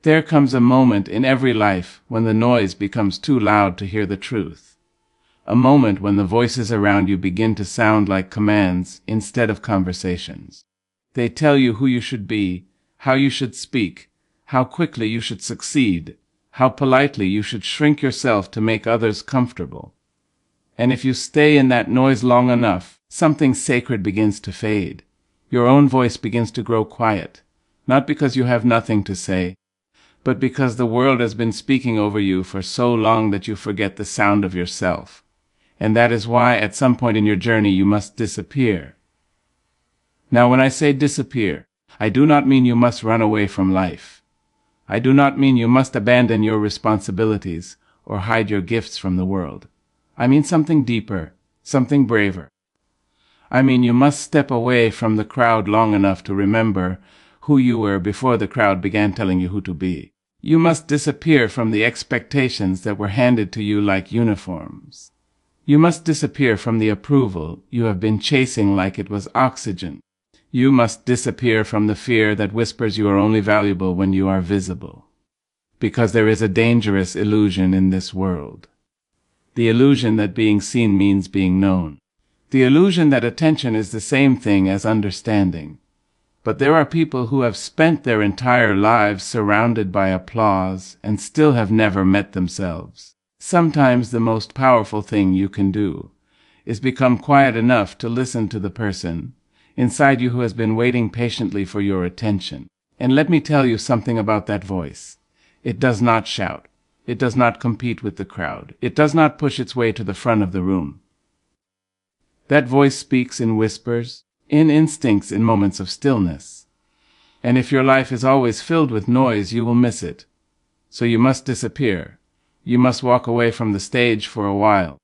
There comes a moment in every life when the noise becomes too loud to hear the truth. A moment when the voices around you begin to sound like commands instead of conversations. They tell you who you should be, how you should speak, how quickly you should succeed, how politely you should shrink yourself to make others comfortable. And if you stay in that noise long enough, something sacred begins to fade. Your own voice begins to grow quiet, not because you have nothing to say, but because the world has been speaking over you for so long that you forget the sound of yourself. And that is why at some point in your journey you must disappear. Now when I say disappear, I do not mean you must run away from life. I do not mean you must abandon your responsibilities or hide your gifts from the world. I mean something deeper, something braver. I mean you must step away from the crowd long enough to remember who you were before the crowd began telling you who to be. You must disappear from the expectations that were handed to you like uniforms. You must disappear from the approval you have been chasing like it was oxygen. You must disappear from the fear that whispers you are only valuable when you are visible. Because there is a dangerous illusion in this world. The illusion that being seen means being known. The illusion that attention is the same thing as understanding. But there are people who have spent their entire lives surrounded by applause and still have never met themselves. Sometimes the most powerful thing you can do is become quiet enough to listen to the person inside you who has been waiting patiently for your attention. And let me tell you something about that voice. It does not shout. It does not compete with the crowd. It does not push its way to the front of the room. That voice speaks in whispers, in instincts, in moments of stillness. And if your life is always filled with noise, you will miss it. So you must disappear. You must walk away from the stage for a while.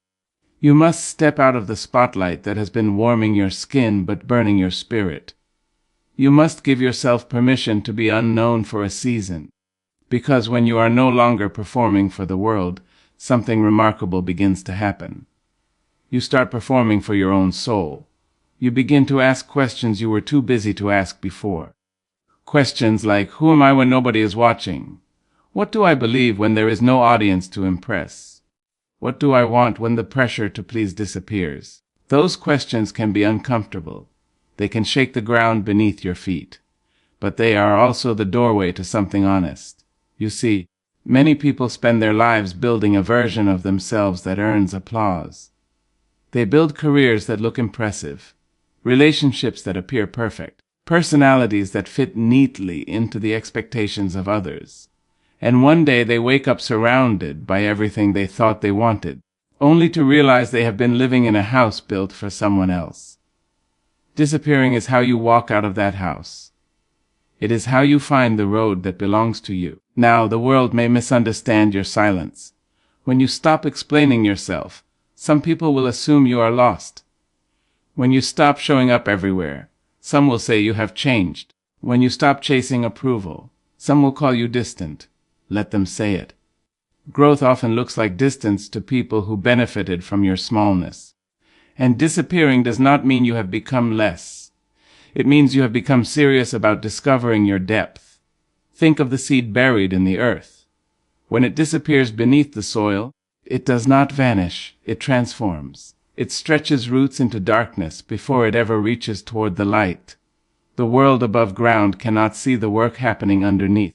You must step out of the spotlight that has been warming your skin but burning your spirit. You must give yourself permission to be unknown for a season. Because when you are no longer performing for the world, something remarkable begins to happen. You start performing for your own soul. You begin to ask questions you were too busy to ask before. Questions like, who am I when nobody is watching? What do I believe when there is no audience to impress? What do I want when the pressure to please disappears? Those questions can be uncomfortable. They can shake the ground beneath your feet. But they are also the doorway to something honest. You see, many people spend their lives building a version of themselves that earns applause. They build careers that look impressive, relationships that appear perfect, personalities that fit neatly into the expectations of others. And one day they wake up surrounded by everything they thought they wanted, only to realize they have been living in a house built for someone else. Disappearing is how you walk out of that house. It is how you find the road that belongs to you. Now, the world may misunderstand your silence. When you stop explaining yourself, some people will assume you are lost. When you stop showing up everywhere, some will say you have changed. When you stop chasing approval, some will call you distant. Let them say it. Growth often looks like distance to people who benefited from your smallness. And disappearing does not mean you have become less. It means you have become serious about discovering your depth. Think of the seed buried in the earth. When it disappears beneath the soil, it does not vanish, it transforms. It stretches roots into darkness before it ever reaches toward the light. The world above ground cannot see the work happening underneath.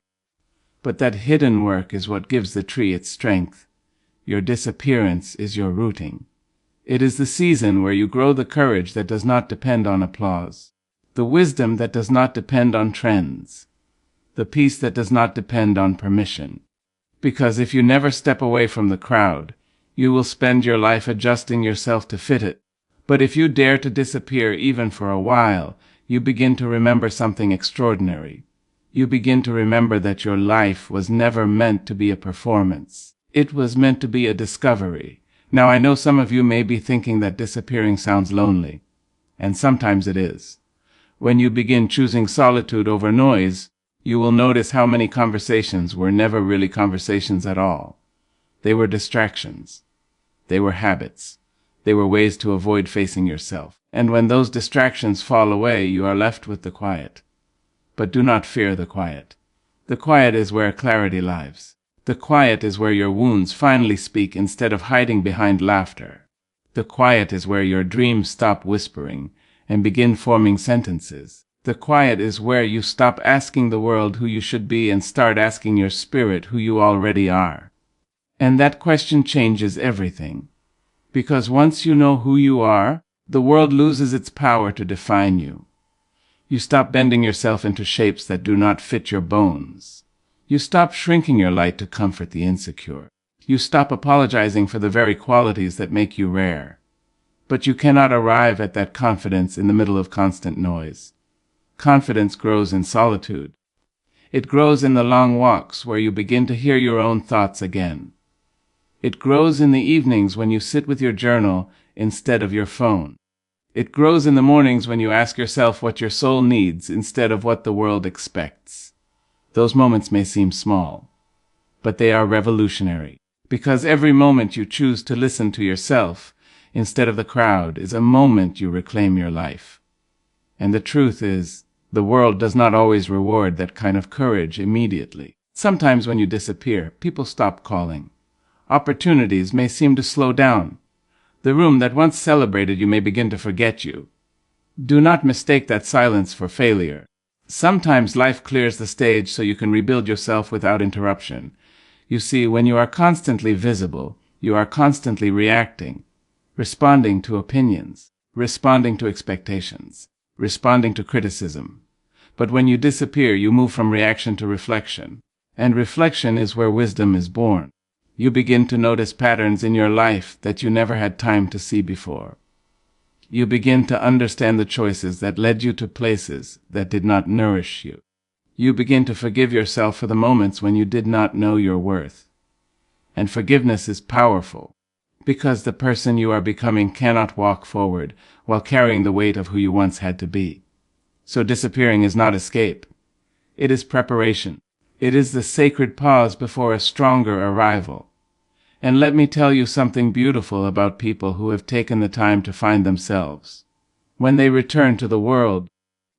But that hidden work is what gives the tree its strength. Your disappearance is your rooting. It is the season where you grow the courage that does not depend on applause, the wisdom that does not depend on trends, the peace that does not depend on permission. Because if you never step away from the crowd, you will spend your life adjusting yourself to fit it. But if you dare to disappear even for a while, you begin to remember something extraordinary. You begin to remember that your life was never meant to be a performance. It was meant to be a discovery. Now I know some of you may be thinking that disappearing sounds lonely, and sometimes it is. When you begin choosing solitude over noise, you will notice how many conversations were never really conversations at all. They were distractions. They were habits. They were ways to avoid facing yourself. And when those distractions fall away, you are left with the quiet. But do not fear the quiet. The quiet is where clarity lives. The quiet is where your wounds finally speak instead of hiding behind laughter. The quiet is where your dreams stop whispering and begin forming sentences. The quiet is where you stop asking the world who you should be and start asking your spirit who you already are. And that question changes everything. Because once you know who you are, the world loses its power to define you. You stop bending yourself into shapes that do not fit your bones. You stop shrinking your light to comfort the insecure. You stop apologizing for the very qualities that make you rare. But you cannot arrive at that confidence in the middle of constant noise. Confidence grows in solitude. It grows in the long walks where you begin to hear your own thoughts again. It grows in the evenings when you sit with your journal instead of your phone. It grows in the mornings when you ask yourself what your soul needs instead of what the world expects. Those moments may seem small, but they are revolutionary, because every moment you choose to listen to yourself instead of the crowd is a moment you reclaim your life. And the truth is, the world does not always reward that kind of courage immediately. Sometimes when you disappear, people stop calling. Opportunities may seem to slow down. The room that once celebrated you may begin to forget you. Do not mistake that silence for failure. Sometimes life clears the stage so you can rebuild yourself without interruption. You see, when you are constantly visible, you are constantly reacting, responding to opinions, responding to expectations, responding to criticism. But when you disappear, you move from reaction to reflection. And reflection is where wisdom is born. You begin to notice patterns in your life that you never had time to see before. You begin to understand the choices that led you to places that did not nourish you. You begin to forgive yourself for the moments when you did not know your worth. And forgiveness is powerful, because the person you are becoming cannot walk forward while carrying the weight of who you once had to be. So disappearing is not escape. It is preparation. It is the sacred pause before a stronger arrival. And let me tell you something beautiful about people who have taken the time to find themselves. When they return to the world,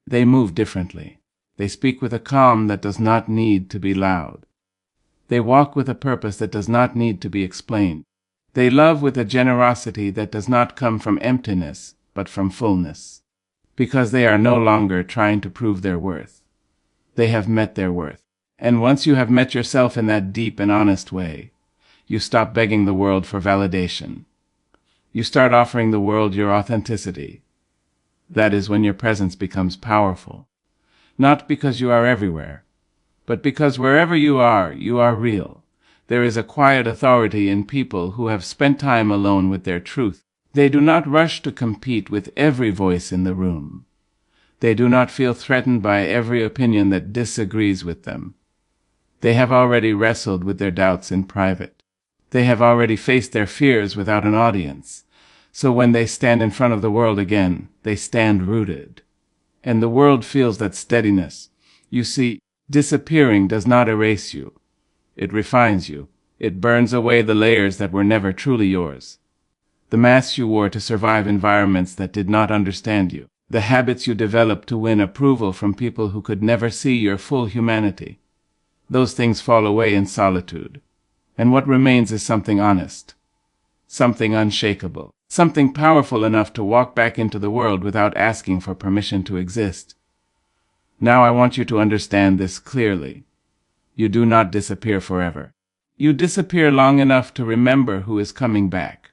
they move differently. They speak with a calm that does not need to be loud. They walk with a purpose that does not need to be explained. They love with a generosity that does not come from emptiness, but from fullness. Because they are no longer trying to prove their worth. They have met their worth. And once you have met yourself in that deep and honest way, you stop begging the world for validation. You start offering the world your authenticity. That is when your presence becomes powerful. Not because you are everywhere, but because wherever you are real. There is a quiet authority in people who have spent time alone with their truth. They do not rush to compete with every voice in the room. They do not feel threatened by every opinion that disagrees with them. They have already wrestled with their doubts in private. They have already faced their fears without an audience. So when they stand in front of the world again, they stand rooted. And the world feels that steadiness. You see, disappearing does not erase you. It refines you. It burns away the layers that were never truly yours. The masks you wore to survive environments that did not understand you. The habits you developed to win approval from people who could never see your full humanity. Those things fall away in solitude. And what remains is something honest, something unshakable, something powerful enough to walk back into the world without asking for permission to exist. Now I want you to understand this clearly. You do not disappear forever. You disappear long enough to remember who is coming back,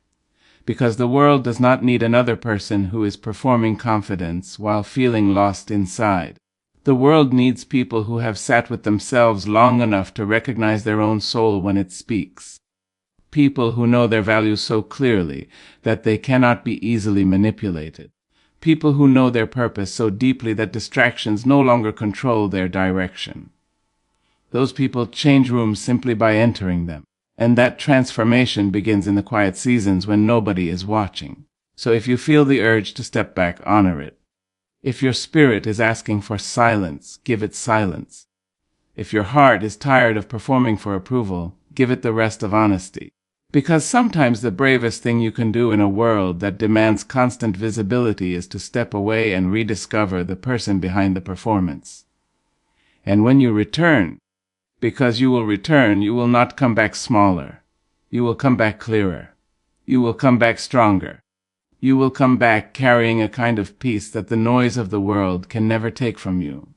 because the world does not need another person who is performing confidence while feeling lost inside. The world needs people who have sat with themselves long enough to recognize their own soul when it speaks. People who know their values so clearly that they cannot be easily manipulated. People who know their purpose so deeply that distractions no longer control their direction. Those people change rooms simply by entering them. And that transformation begins in the quiet seasons when nobody is watching. So if you feel the urge to step back, honor it. If your spirit is asking for silence, give it silence. If your heart is tired of performing for approval, give it the rest of honesty. Because sometimes the bravest thing you can do in a world that demands constant visibility is to step away and rediscover the person behind the performance. And when you return, Because you will return, you will not come back smaller. You will come back clearer. You will come back stronger. You will come back carrying a kind of peace that the noise of the world can never take from you.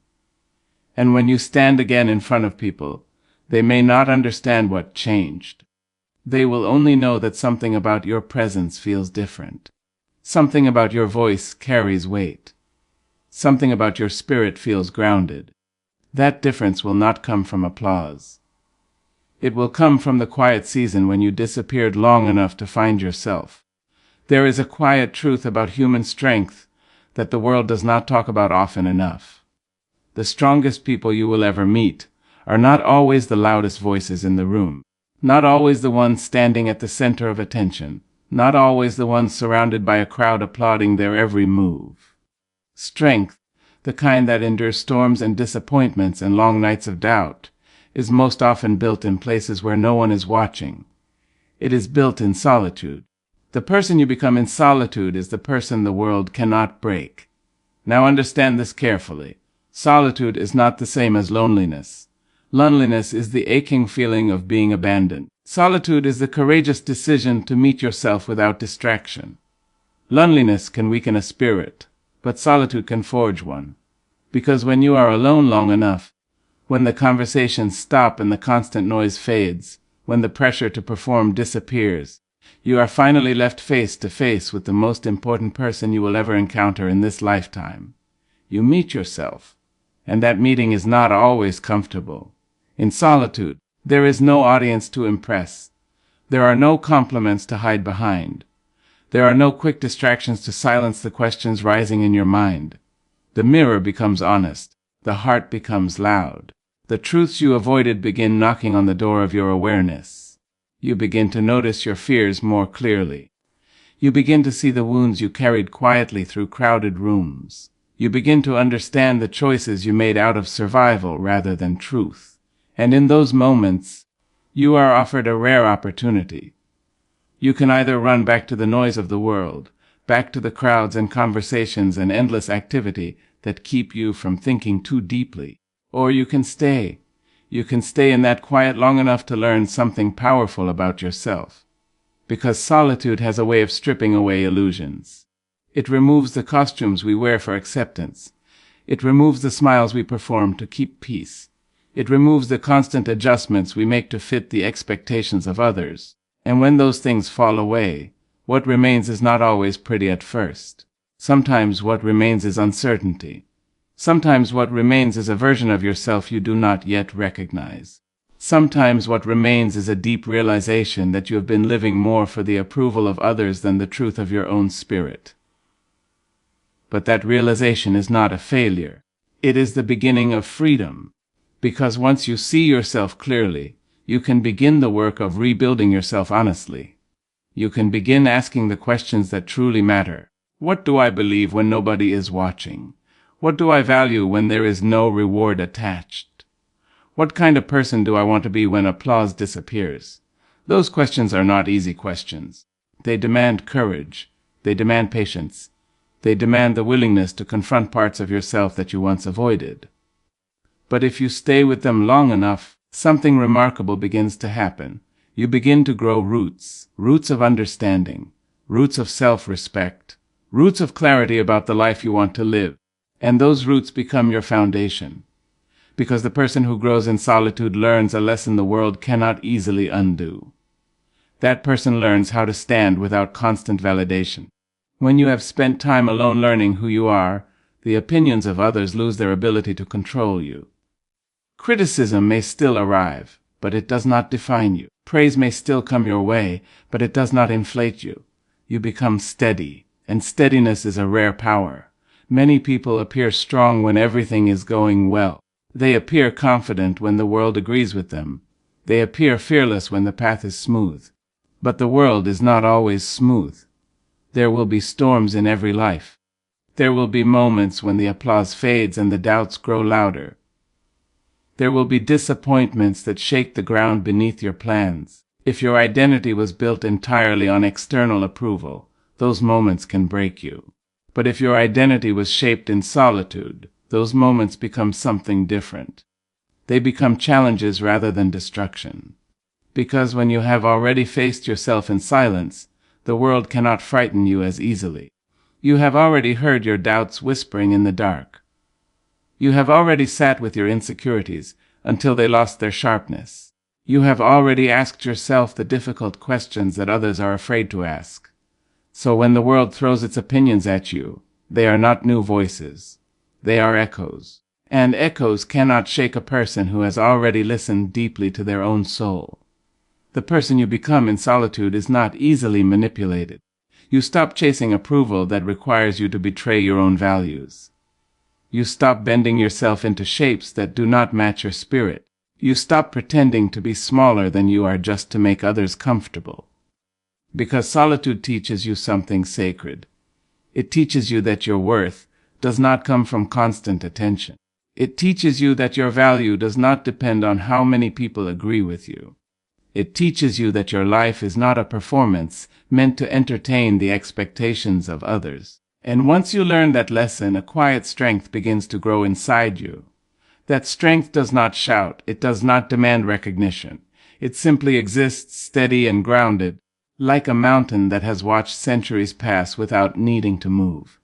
And when you stand again in front of people, they may not understand what changed. They will only know that something about your presence feels different. Something about your voice carries weight. Something about your spirit feels grounded. That difference will not come from applause. It will come from the quiet season when you disappeared long enough to find yourself. There is a quiet truth about human strength that the world does not talk about often enough. The strongest people you will ever meet are not always the loudest voices in the room, not always the ones standing at the center of attention, not always the ones surrounded by a crowd applauding their every move. Strength, the kind that endures storms and disappointments and long nights of doubt, is most often built in places where no one is watching. It is built in solitude. The person you become in solitude is the person the world cannot break. Now understand this carefully. Solitude is not the same as loneliness. Loneliness is the aching feeling of being abandoned. Solitude is the courageous decision to meet yourself without distraction. Loneliness can weaken a spirit, but solitude can forge one. Because when you are alone long enough, when the conversations stop and the constant noise fades, when the pressure to perform disappears, you are finally left face to face with the most important person you will ever encounter in this lifetime. You meet yourself, and that meeting is not always comfortable. In solitude, there is no audience to impress. There are no compliments to hide behind. There are no quick distractions to silence the questions rising in your mind. The mirror becomes honest. The heart becomes loud. The truths you avoided begin knocking on the door of your awareness. You begin to notice your fears more clearly. You begin to see the wounds you carried quietly through crowded rooms. You begin to understand the choices you made out of survival rather than truth. And in those moments, you are offered a rare opportunity. You can either run back to the noise of the world, back to the crowds and conversations and endless activity that keep you from thinking too deeply, or you can stay. You can stay in that quiet long enough to learn something powerful about yourself. Because solitude has a way of stripping away illusions. It removes the costumes we wear for acceptance. It removes the smiles we perform to keep peace. It removes the constant adjustments we make to fit the expectations of others. And when those things fall away, what remains is not always pretty at first. Sometimes what remains is uncertainty. Sometimes what remains is a version of yourself you do not yet recognize. Sometimes what remains is a deep realization that you have been living more for the approval of others than the truth of your own spirit. But that realization is not a failure. It is the beginning of freedom. Because once you see yourself clearly, you can begin the work of rebuilding yourself honestly. You can begin asking the questions that truly matter. What do I believe when nobody is watching? What do I value when there is no reward attached? What kind of person do I want to be when applause disappears? Those questions are not easy questions. They demand courage. They demand patience. They demand the willingness to confront parts of yourself that you once avoided. But if you stay with them long enough, something remarkable begins to happen. You begin to grow roots, roots of understanding, roots of self-respect, roots of clarity about the life you want to live. And those roots become your foundation. Because the person who grows in solitude learns a lesson the world cannot easily undo. That person learns how to stand without constant validation. When you have spent time alone learning who you are, the opinions of others lose their ability to control you. Criticism may still arrive, but it does not define you. Praise may still come your way, but it does not inflate you. You become steady, and steadiness is a rare power. Many people appear strong when everything is going well. They appear confident when the world agrees with them. They appear fearless when the path is smooth. But the world is not always smooth. There will be storms in every life. There will be moments when the applause fades and the doubts grow louder. There will be disappointments that shake the ground beneath your plans. If your identity was built entirely on external approval, those moments can break you. But if your identity was shaped in solitude, those moments become something different. They become challenges rather than destruction. Because when you have already faced yourself in silence, the world cannot frighten you as easily. You have already heard your doubts whispering in the dark. You have already sat with your insecurities until they lost their sharpness. You have already asked yourself the difficult questions that others are afraid to ask. So when the world throws its opinions at you, they are not new voices. They are echoes. And echoes cannot shake a person who has already listened deeply to their own soul. The person you become in solitude is not easily manipulated. You stop chasing approval that requires you to betray your own values. You stop bending yourself into shapes that do not match your spirit. You stop pretending to be smaller than you are just to make others comfortable. Because solitude teaches you something sacred. It teaches you that your worth does not come from constant attention. It teaches you that your value does not depend on how many people agree with you. It teaches you that your life is not a performance meant to entertain the expectations of others. And once you learn that lesson, a quiet strength begins to grow inside you. That strength does not shout. It does not demand recognition. It simply exists steady and grounded, like a mountain that has watched centuries pass without needing to move.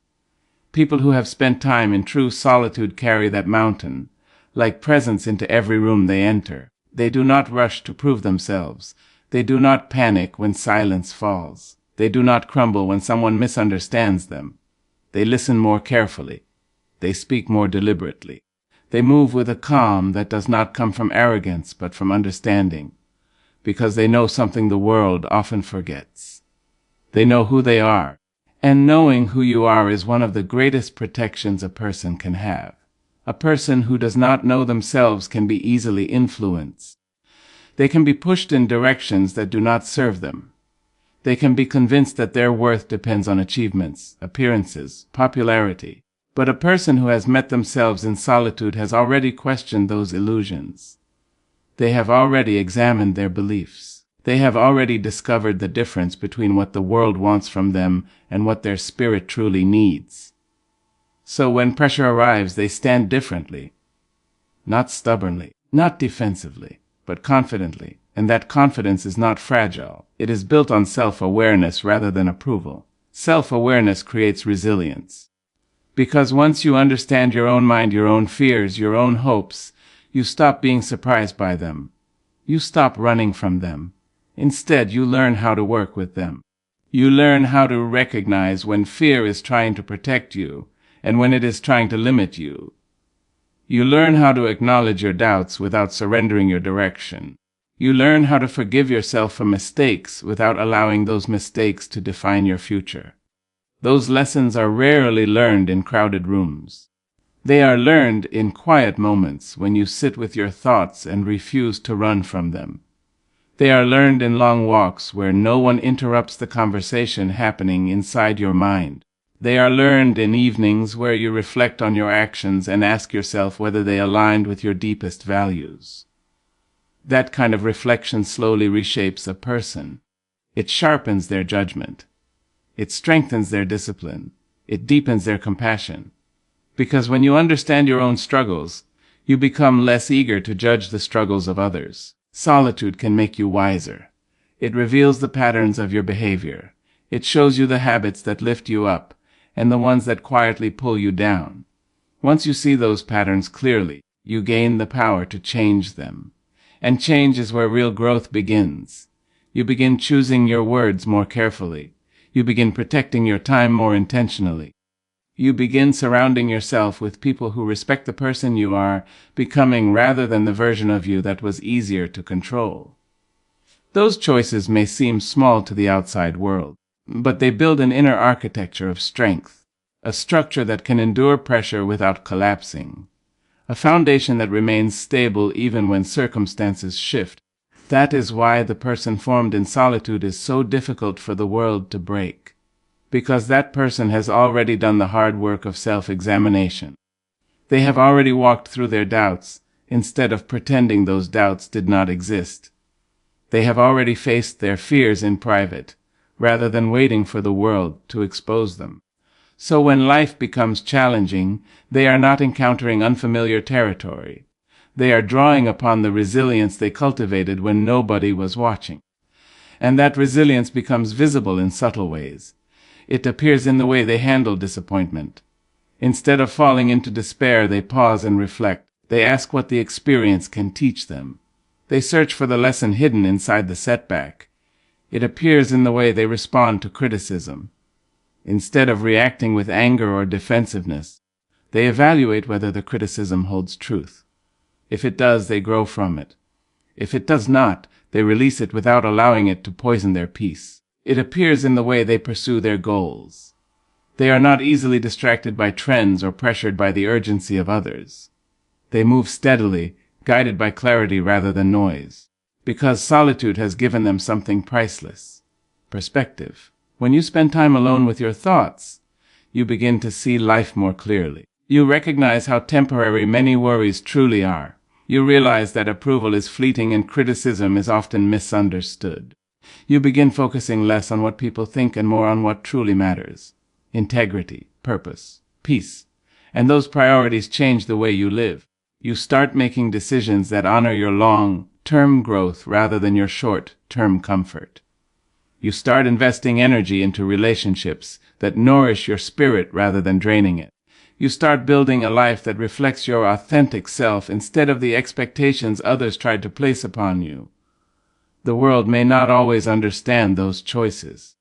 People who have spent time in true solitude carry that mountain, like presence into every room they enter. They do not rush to prove themselves. They do not panic when silence falls. They do not crumble when someone misunderstands them. They listen more carefully. They speak more deliberately. They move with a calm that does not come from arrogance but from understanding, because they know something the world often forgets. They know who they are, and knowing who you are is one of the greatest protections a person can have. A person who does not know themselves can be easily influenced. They can be pushed in directions that do not serve them. They can be convinced that their worth depends on achievements, appearances, popularity. But a person who has met themselves in solitude has already questioned those illusions. They have already examined their beliefs. They have already discovered the difference between what the world wants from them and what their spirit truly needs. So when pressure arrives, they stand differently. Not stubbornly, not defensively, but confidently. And that confidence is not fragile. It is built on self-awareness rather than approval. Self-awareness creates resilience. Because once you understand your own mind, your own fears, your own hopes, you stop being surprised by them. You stop running from them. Instead, you learn how to work with them. You learn how to recognize when fear is trying to protect you and when it is trying to limit you. You learn how to acknowledge your doubts without surrendering your direction. You learn how to forgive yourself for mistakes without allowing those mistakes to define your future. Those lessons are rarely learned in crowded rooms. They are learned in quiet moments when you sit with your thoughts and refuse to run from them. They are learned in long walks where no one interrupts the conversation happening inside your mind. They are learned in evenings where you reflect on your actions and ask yourself whether they aligned with your deepest values. That kind of reflection slowly reshapes a person. It sharpens their judgment. It strengthens their discipline. It deepens their compassion. Because when you understand your own struggles, you become less eager to judge the struggles of others. Solitude can make you wiser. It reveals the patterns of your behavior. It shows you the habits that lift you up and the ones that quietly pull you down. Once you see those patterns clearly, you gain the power to change them. And change is where real growth begins. You begin choosing your words more carefully. You begin protecting your time more intentionally. You begin surrounding yourself with people who respect the person you are becoming rather than the version of you that was easier to control. Those choices may seem small to the outside world, but they build an inner architecture of strength, a structure that can endure pressure without collapsing, a foundation that remains stable even when circumstances shift. That is why the person formed in solitude is so difficult for the world to break, because that person has already done the hard work of self-examination. They have already walked through their doubts instead of pretending those doubts did not exist. They have already faced their fears in private, rather than waiting for the world to expose them. So when life becomes challenging, they are not encountering unfamiliar territory. They are drawing upon the resilience they cultivated when nobody was watching. And that resilience becomes visible in subtle ways. It appears in the way they handle disappointment. Instead of falling into despair, they pause and reflect. They ask what the experience can teach them. They search for the lesson hidden inside the setback. It appears in the way they respond to criticism. Instead of reacting with anger or defensiveness, they evaluate whether the criticism holds truth. If it does, they grow from it. If it does not, they release it without allowing it to poison their peace. It appears in the way they pursue their goals. They are not easily distracted by trends or pressured by the urgency of others. They move steadily, guided by clarity rather than noise, because solitude has given them something priceless: perspective. When you spend time alone with your thoughts, you begin to see life more clearly. You recognize how temporary many worries truly are. You realize that approval is fleeting and criticism is often misunderstood. You begin focusing less on what people think and more on what truly matters: integrity, purpose, peace. And those priorities change the way you live. You start making decisions that honor your long-term growth rather than your short-term comfort. You start investing energy into relationships that nourish your spirit rather than draining it. You start building a life that reflects your authentic self instead of the expectations others tried to place upon you. The world may not always understand those choices.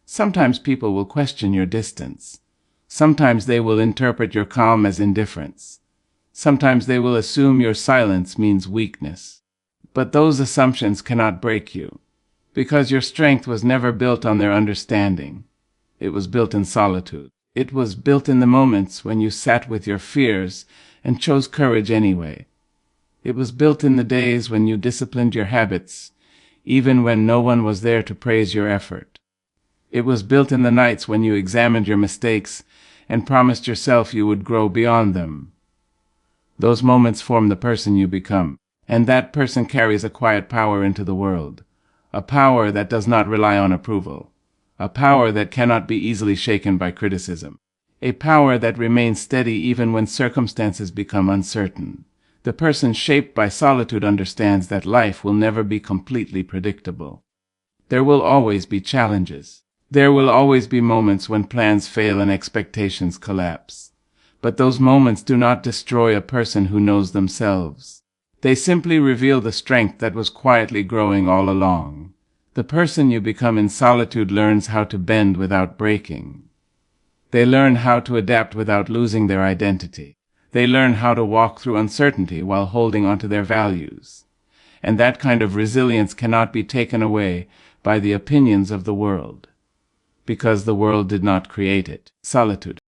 Sometimes people will question your distance. Sometimes they will interpret your calm as indifference. Sometimes they will assume your silence means weakness. But those assumptions cannot break you, because your strength was never built on their understanding. It was built in solitude. It was built in the moments when you sat with your fears and chose courage anyway. It was built in the days when you disciplined your habits, even when no one was there to praise your effort. It was built in the nights when you examined your mistakes and promised yourself you would grow beyond them. Those moments form the person you become, and that person carries a quiet power into the world, a power that does not rely on approval, a power that cannot be easily shaken by criticism, a power that remains steady even when circumstances become uncertain. The person shaped by solitude understands that life will never be completely predictable. There will always be challenges. There will always be moments when plans fail and expectations collapse. But those moments do not destroy a person who knows themselves. They simply reveal the strength that was quietly growing all along. The person you become in solitude learns how to bend without breaking. They learn how to adapt without losing their identity. They learn how to walk through uncertainty while holding onto their values. And that kind of resilience cannot be taken away by the opinions of the world, because the world did not create it. Solitude.